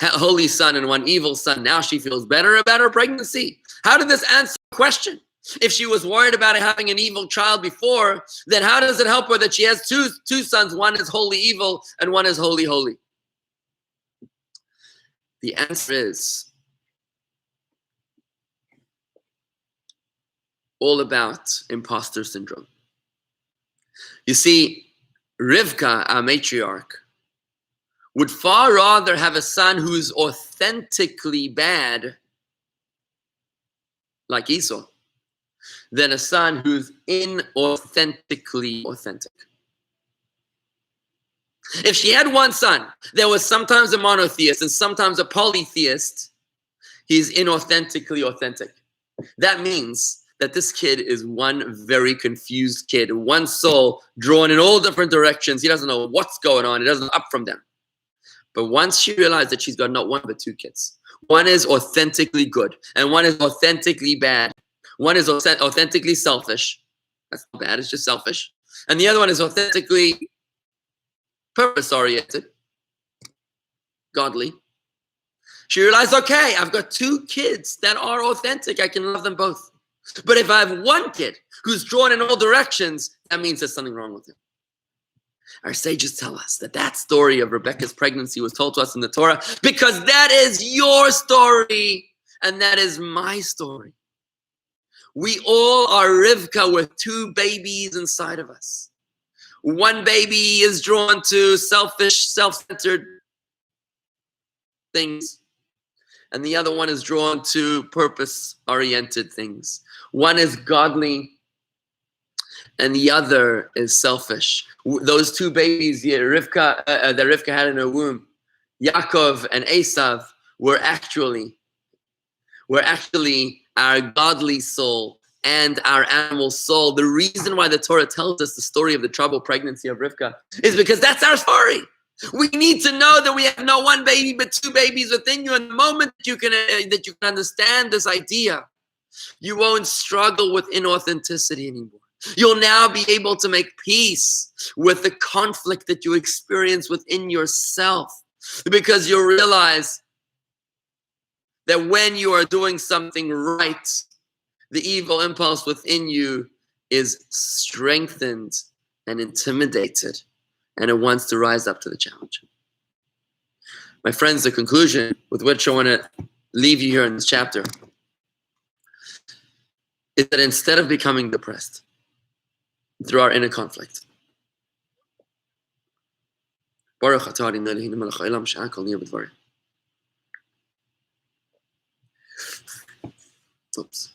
holy son and one evil son, now she feels better about her pregnancy. How did this answer the question? If she was worried about having an evil child before, then how does it help her that she has two sons? One is wholly evil and one is wholly holy. The answer is all about imposter syndrome. You see, Rivka, our matriarch, would far rather have a son who's authentically bad, like Esau, than a son who's inauthentically authentic. If she had one son that was sometimes a monotheist and sometimes a polytheist, he's inauthentically authentic. That means that this kid is one very confused kid, one soul drawn in all different directions. He doesn't know what's going on. He doesn't know up from down. But once she realized that she's got not one but two kids, one is authentically good and one is authentically bad. One is authentically selfish. That's not bad, it's just selfish. And the other one is authentically purpose-oriented, godly. She realized, okay, I've got two kids that are authentic. I can love them both. But if I have one kid who's drawn in all directions, that means there's something wrong with him. Our sages tell us that that story of Rebecca's pregnancy was told to us in the Torah because that is your story and that is my story. We all are Rivka with two babies inside of us. One baby is drawn to selfish, self-centered things, and the other one is drawn to purpose-oriented things. One is godly, and the other is selfish. Those two babies, that Rivka had in her womb, Yaakov and Esav, were actually our godly soul and our animal soul. The reason why the Torah tells us the story of the troubled pregnancy of Rivka is because that's our story. We need to know that we have not one baby but two babies within you. And the moment that you can understand this idea, you won't struggle with inauthenticity anymore. You'll now be able to make peace with the conflict that you experience within yourself, because you'll realize that when you are doing something right, the evil impulse within you is strengthened and intimidated, and it wants to rise up to the challenge. My friends, the conclusion with which I want to leave you here in this chapter is that instead of becoming depressed through our inner conflict, oops.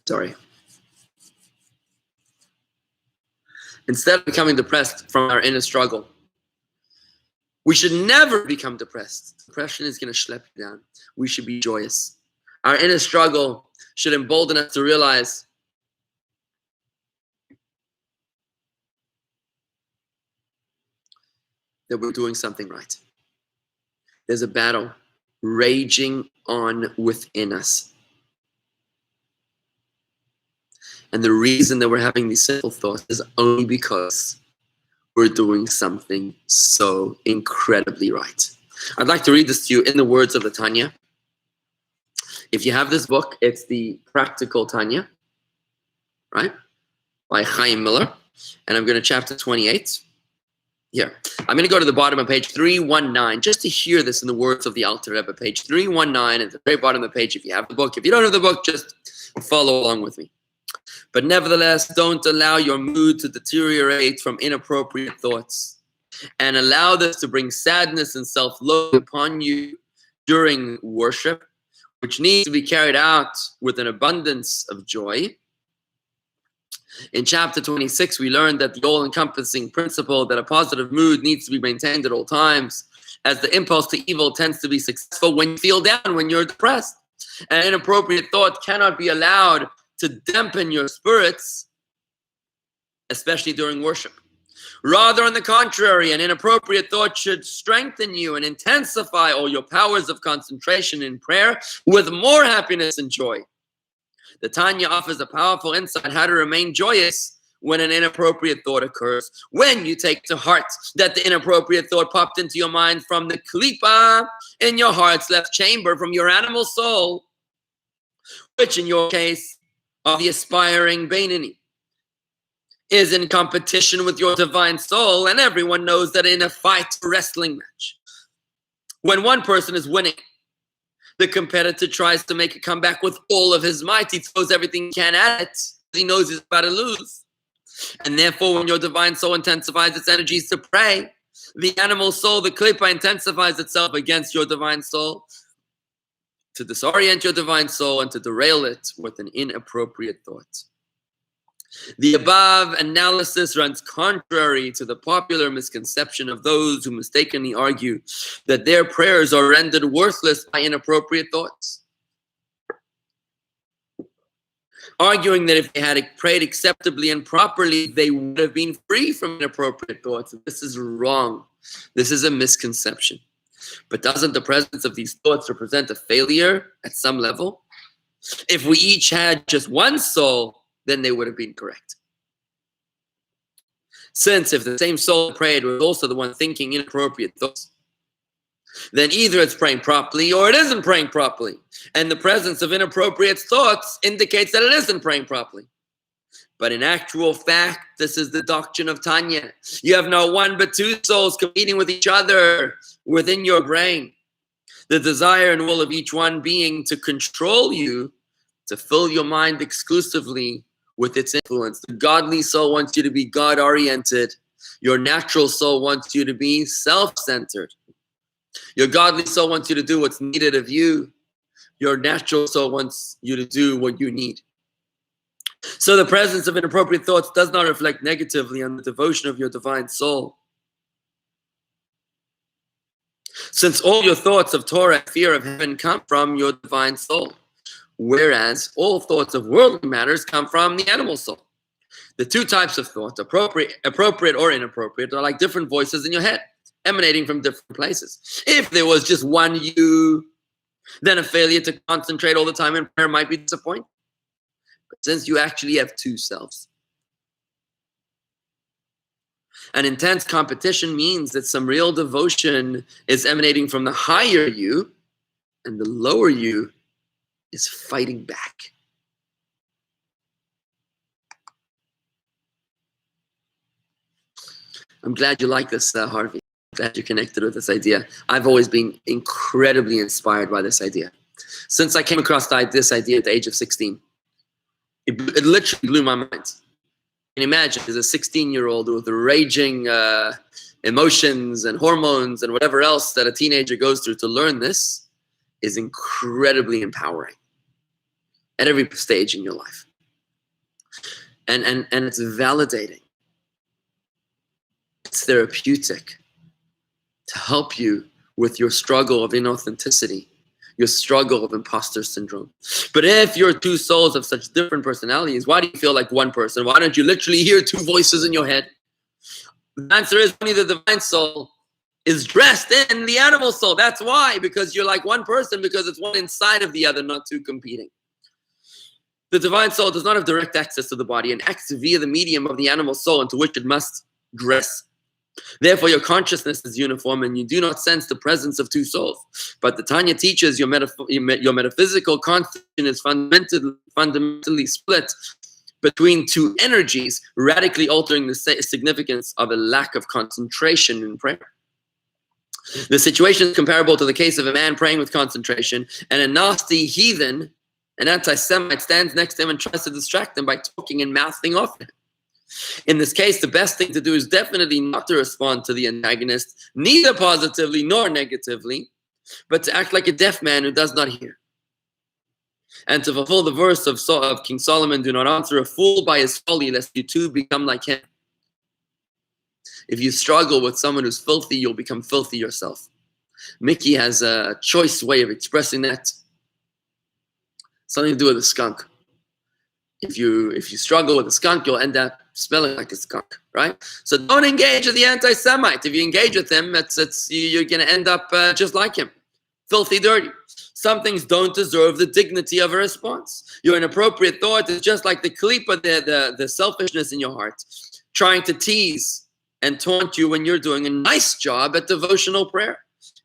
Sorry. Instead of becoming depressed from our inner struggle, we should never become depressed. Depression is going to schlep you down. We should be joyous. Our inner struggle should embolden us to realize that we're doing something right. There's a battle raging on within us. And the reason that we're having these sinful thoughts is only because we're doing something so incredibly right. I'd like to read this to you in the words of the Tanya. If you have this book, it's the Practical Tanya, right? By Chaim Miller. And I'm going to chapter 28. Here. I'm going to go to the bottom of page 319 just to hear this in the words of the Alter Rebbe. Page 319 at the very bottom of the page if you have the book. If you don't have the book, just follow along with me. But nevertheless, don't allow your mood to deteriorate from inappropriate thoughts, and allow this to bring sadness and self-loathing upon you during worship, which needs to be carried out with an abundance of joy. In chapter 26, we learned that the all-encompassing principle that a positive mood needs to be maintained at all times, as the impulse to evil tends to be successful when you feel down, when you're depressed. An inappropriate thought cannot be allowed to dampen your spirits, especially during worship. Rather, on the contrary, an inappropriate thought should strengthen you and intensify all your powers of concentration in prayer with more happiness and joy. The Tanya offers a powerful insight how to remain joyous when an inappropriate thought occurs. When you take to heart that the inappropriate thought popped into your mind from the klipa in your heart's left chamber, from your animal soul, which in your case of the aspiring Beinani, is in competition with your divine soul, and everyone knows that in a fight, wrestling match, when one person is winning, the competitor tries to make a comeback with all of his might. He throws everything he can at it. He knows he's about to lose. And therefore, when your divine soul intensifies its energies to pray, The animal soul, the klipa, intensifies itself against your divine soul to disorient your divine soul and to derail it with an inappropriate thought. The above analysis runs contrary to the popular misconception of those who mistakenly argue that their prayers are rendered worthless by inappropriate thoughts, arguing that if they had prayed acceptably and properly, they would have been free from inappropriate thoughts. This is wrong. This is a misconception. But doesn't the presence of these thoughts represent a failure at some level? If we each had just one soul, then they would have been correct. Since if the same soul prayed was also the one thinking inappropriate thoughts, then either it's praying properly or it isn't praying properly. And the presence of inappropriate thoughts indicates that it isn't praying properly. But in actual fact, this is the doctrine of Tanya. You have not one but two souls competing with each other within your brain. The desire and will of each one being to control you, to fill your mind exclusively with its influence. The godly soul wants you to be God-oriented. Your natural soul wants you to be self-centered. Your godly soul wants you to do what's needed of you. Your natural soul wants you to do what you need. So the presence of inappropriate thoughts does not reflect negatively on the devotion of your divine soul. Since all your thoughts of Torah and fear of heaven come from your divine soul, whereas all thoughts of worldly matters come from the animal soul. The two types of thoughts, appropriate or inappropriate, are like different voices in your head, emanating from different places. If there was just one you, then a failure to concentrate all the time in prayer might be disappointing. But since you actually have two selves, an intense competition means that some real devotion is emanating from the higher you, and the lower you is fighting back. I'm glad you like this, Harvey. Glad you're connected with this idea. I've always been incredibly inspired by this idea. Since I came across this idea at the age of 16, it literally blew my mind. And imagine, as a 16-year-old with raging emotions and hormones and whatever else that a teenager goes through, to learn this is incredibly empowering at every stage in your life. And it's validating. It's therapeutic to help you with your struggle of inauthenticity, your struggle of imposter syndrome. But if your two souls have such different personalities, why do you feel like one person? Why don't you literally hear two voices in your head? The answer is only the divine soul is dressed in the animal soul. That's why, because you're like one person, because it's one inside of the other, not two competing. The divine soul does not have direct access to the body and acts via the medium of the animal soul into which it must dress. Therefore, your consciousness is uniform and you do not sense the presence of two souls. But the Tanya teaches your metaphysical consciousness is fundamentally split between two energies, radically altering the significance of a lack of concentration in prayer. The situation is comparable to the case of a man praying with concentration, and a nasty heathen, an anti-Semite, stands next to him and tries to distract him by talking and mouthing off him. In this case, the best thing to do is definitely not to respond to the antagonist, neither positively nor negatively, but to act like a deaf man who does not hear. And to fulfill the verse of King Solomon, do not answer a fool by his folly, lest you too become like him. If you struggle with someone who's filthy, you'll become filthy yourself. Mickey has a choice way of expressing that. Something to do with a skunk. If you struggle with a skunk, you'll end up smelling like a skunk, right? So don't engage with the anti-Semite. If you engage with him, you're going to end up just like him, filthy, dirty. Some things don't deserve the dignity of a response. Your inappropriate thought is just like the klipa, the selfishness in your heart, trying to tease and taunt you when you're doing a nice job at devotional prayer.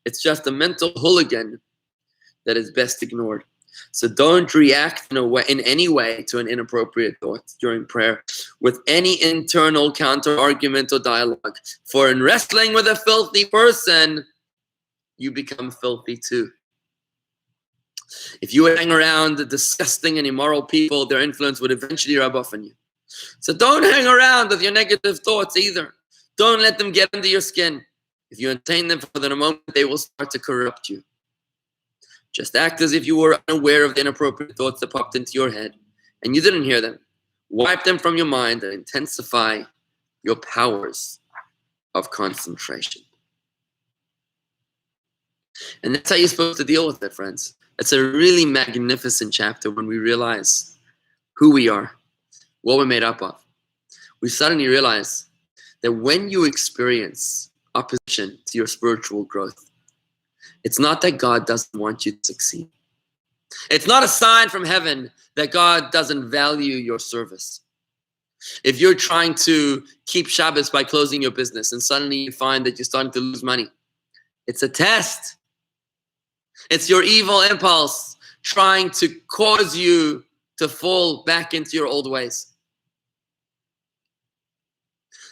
It's just a mental hooligan that is best ignored. So don't react in any way to an inappropriate thought during prayer with any internal counter-argument or dialogue. For in wrestling with a filthy person, you become filthy too. If you hang around the disgusting and immoral people, their influence would eventually rub off on you. So don't hang around with your negative thoughts either. Don't let them get under your skin. If you entertain them for the moment, they will start to corrupt you. Just act as if you were unaware of the inappropriate thoughts that popped into your head and you didn't hear them. Wipe them from your mind and intensify your powers of concentration. And that's how you're supposed to deal with it, friends. It's a really magnificent chapter when we realize who we are, what we're made up of. We suddenly realize that when you experience opposition to your spiritual growth, it's not that God doesn't want you to succeed. It's not a sign from heaven that God doesn't value your service. If you're trying to keep Shabbos by closing your business and suddenly you find that you're starting to lose money, it's a test. It's your evil impulse trying to cause you to fall back into your old ways.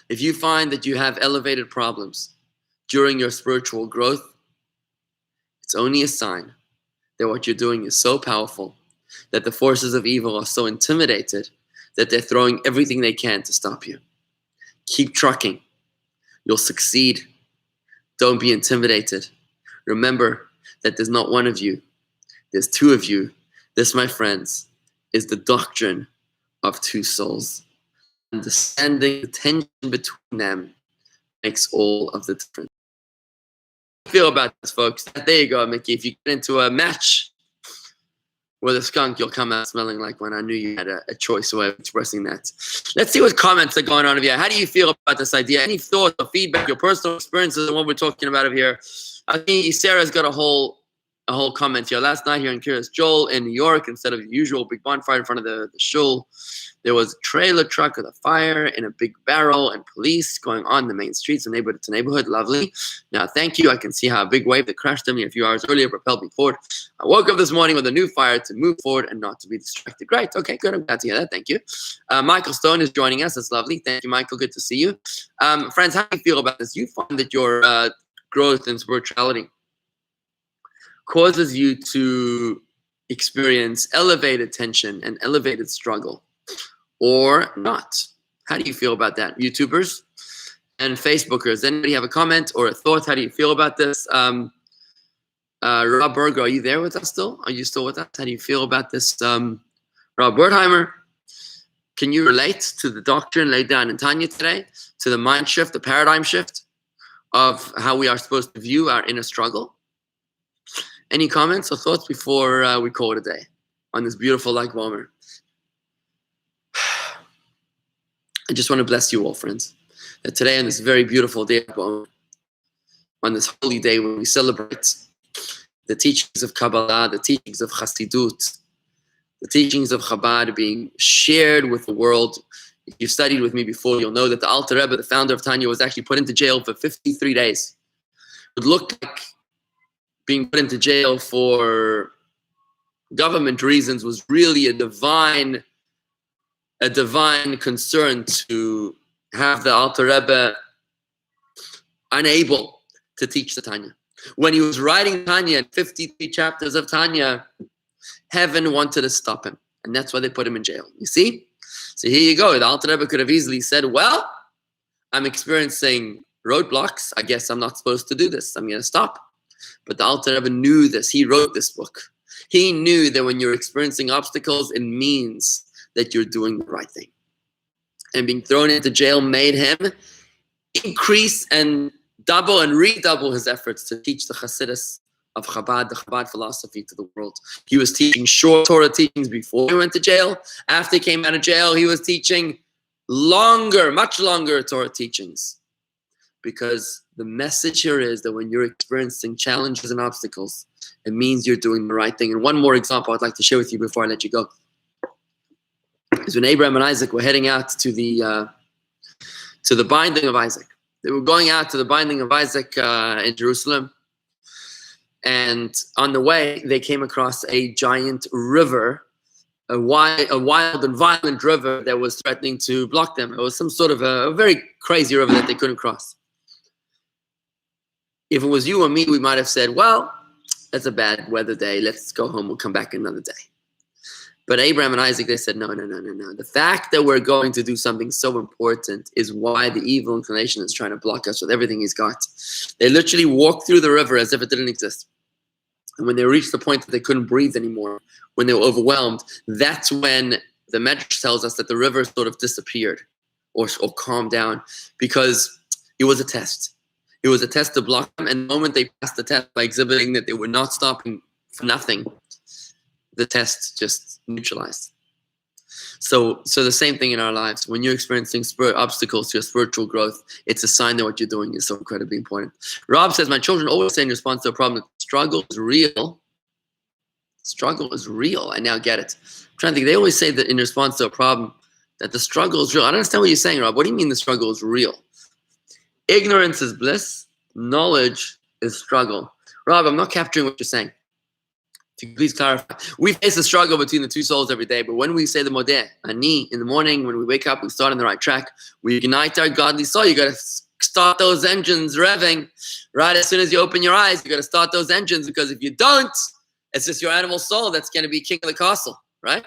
If you find that you have elevated problems during your spiritual growth, it's only a sign that what you're doing is so powerful that the forces of evil are so intimidated that they're throwing everything they can to stop you. Keep trucking. You'll succeed. Don't be intimidated. Remember that there's not one of you. There's two of you. This, my friends, is the doctrine of two souls. Understanding the tension between them makes all of the difference. How do you feel about this, folks? There you go, Mickey. If you get into a match with a skunk, you'll come out smelling like one. I knew you had a choice way of expressing that. Let's see what comments are going on over here. How do you feel about this idea? Any thoughts or feedback, your personal experiences, and what we're talking about over here? I think Sarah's got a whole comment here. Last night here in Kiryas Joel in New York, instead of the usual big bonfire in front of the shul, there was a trailer truck with a fire and a big barrel and police going on the main streets from neighborhood to neighborhood. Lovely. Now, thank you. I can see how a big wave that crashed on me a few hours earlier propelled me forward. I woke up this morning with a new fire to move forward and not to be distracted. Great. Okay, good. I'm glad to hear that. Thank you. Michael Stone is joining us. That's lovely. Thank you, Michael. Good to see you. Friends, how do you feel about this? You find that your growth in spirituality causes you to experience elevated tension and elevated struggle, or not? How do you feel about that? YouTubers and Facebookers, anybody have a comment or a thought? How do you feel about this? Rob Berger, are you there with us still? Are you still with us? How do you feel about this? Rob Wertheimer, can you relate to the doctrine laid down in Tanya today, to the mind shift, the paradigm shift of how we are supposed to view our inner struggle? Any comments or thoughts before we call it a day on this beautiful Lag B'Omer? I just want to bless you all, friends, that today on this very beautiful day, on this holy day when we celebrate the teachings of Kabbalah, the teachings of Chassidut, the teachings of Chabad being shared with the world. If you've studied with me before, you'll know that the Alter Rebbe, the founder of Tanya, was actually put into jail for 53 days. It would look like being put into jail for government reasons was really a divine concern to have the Alter Rebbe unable to teach the Tanya. When he was writing Tanya, 53 chapters of Tanya, heaven wanted to stop him. And that's why they put him in jail. You see? So here you go. The Alter Rebbe could have easily said, well, I'm experiencing roadblocks. I guess I'm not supposed to do this. I'm going to stop. But the Alter Rebbe knew this. He wrote this book. He knew that when you're experiencing obstacles, it means that you're doing the right thing. And being thrown into jail made him increase and double and redouble his efforts to teach the Chassidus of Chabad, the Chabad philosophy to the world. He was teaching short Torah teachings before he went to jail. After he came out of jail, he was teaching longer, much longer Torah teachings. Because the message here is that when you're experiencing challenges and obstacles, it means you're doing the right thing. And one more example I'd like to share with you before I let you go is when Abraham and Isaac were heading out to the binding of Isaac. They were going out to the binding of Isaac in Jerusalem. And on the way, they came across a giant river, a wild and violent river that was threatening to block them. It was some sort of a very crazy river that they couldn't cross. If it was you or me, we might have said, well, that's a bad weather day. Let's go home. We'll come back another day. But Abraham and Isaac, they said, no. The fact that we're going to do something so important is why the evil inclination is trying to block us with everything he's got. They literally walked through the river as if it didn't exist. And when they reached the point that they couldn't breathe anymore, when they were overwhelmed, that's when the Medrash tells us that the river sort of disappeared or calmed down, because it was a test. It was a test to block them. And the moment they passed the test by exhibiting that they were not stopping for nothing, the test just neutralized. So the same thing in our lives. When you're experiencing obstacles to your spiritual growth, it's a sign that what you're doing is so incredibly important. Rob says, my children always say in response to a problem, struggle is real. Struggle is real. I now get it. I'm trying to think. They always say that in response to a problem, that the struggle is real. I don't understand what you're saying, Rob. What do you mean the struggle is real? Ignorance is bliss. Knowledge is struggle. Rob, I'm not capturing what you're saying. If you please clarify. We face a struggle between the two souls every day, but when we say the Modeh, Ani, in the morning, when we wake up, we start on the right track. We ignite our godly soul. You got to start those engines revving. Right as soon as you open your eyes, you got to start those engines, because if you don't, it's just your animal soul that's going to be king of the castle, right?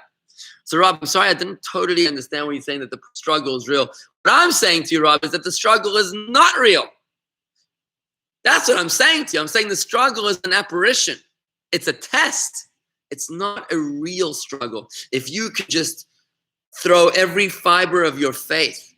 So, Rob, I'm sorry, I didn't totally understand what you're saying, that the struggle is real. What I'm saying to you, Rob, is that the struggle is not real. That's what I'm saying to you. I'm saying the struggle is an apparition. It's a test. It's not a real struggle. If you could just throw every fiber of your faith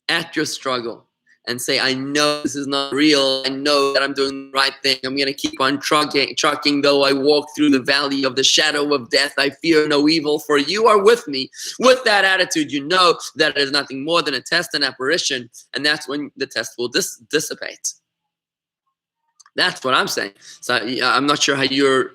at your struggle and say, I know this is not real. I know that I'm doing the right thing. I'm going to keep on trucking, though I walk through the valley of the shadow of death. I fear no evil, for you are with me. With that attitude, you know that it is nothing more than a test, an apparition, and that's when the test will dissipate. That's what I'm saying. So I'm not sure how you're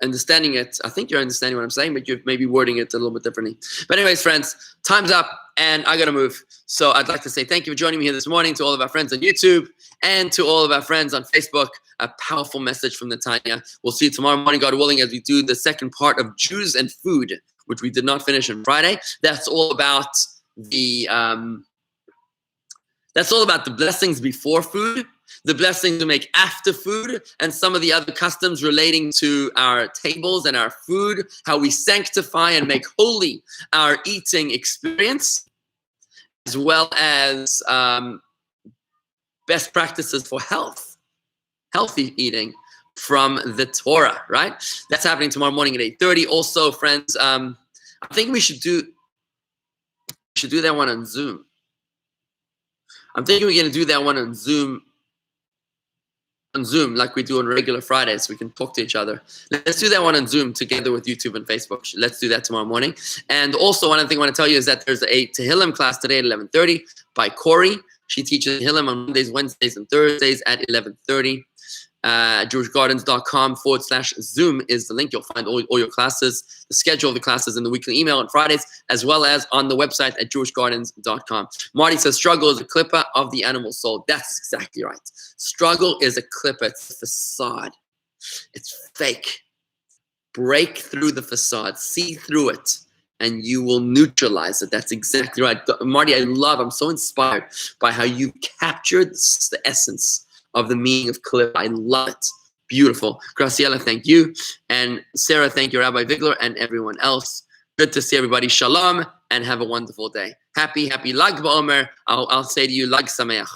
understanding it. I think you're understanding what I'm saying, but you're maybe wording it a little bit differently. But anyways, friends, time's up and I got to move. So I'd like to say thank you for joining me here this morning, to all of our friends on YouTube and to all of our friends on Facebook. A powerful message from the Tanya. We'll see you tomorrow morning, God willing, as we do the second part of Jews and Food, which we did not finish on Friday. That's all about the blessings before food, the blessings we make after food, and some of the other customs relating to our tables and our food, how we sanctify and make holy our eating experience, as well as best practices for healthy eating from the Torah, right? That's happening tomorrow morning at 8:30. Also, friends, I think we should do that one on Zoom. I'm thinking we're going to do that one on Zoom, like we do on regular Fridays, so we can talk to each other. Let's do that one on Zoom together with YouTube and Facebook. Let's do that tomorrow morning. And also, one other thing I want to tell you is that there's a Tehillim class today at 11:30 by Corey. She teaches Tehillim on Mondays, Wednesdays, and Thursdays at 11:30. jewishgardens.com/Zoom is the link. You'll find all your classes, the schedule of the classes in the weekly email on Fridays, as well as on the website at jewishgardens.com. Marty says, struggle is a clipper of the animal soul. That's exactly right. Struggle is a clipper. It's a facade. It's fake. Break through the facade. See through it, and you will neutralize it. That's exactly right. Marty, I'm so inspired by how you captured the essence of the meaning of clip. I love it. Beautiful. Graciela, thank you. And Sarah, thank you. Rabbi Vigler and everyone else. Good to see everybody. Shalom and have a wonderful day. Happy Lag BaOmer. I'll say to you, Lag Sameach.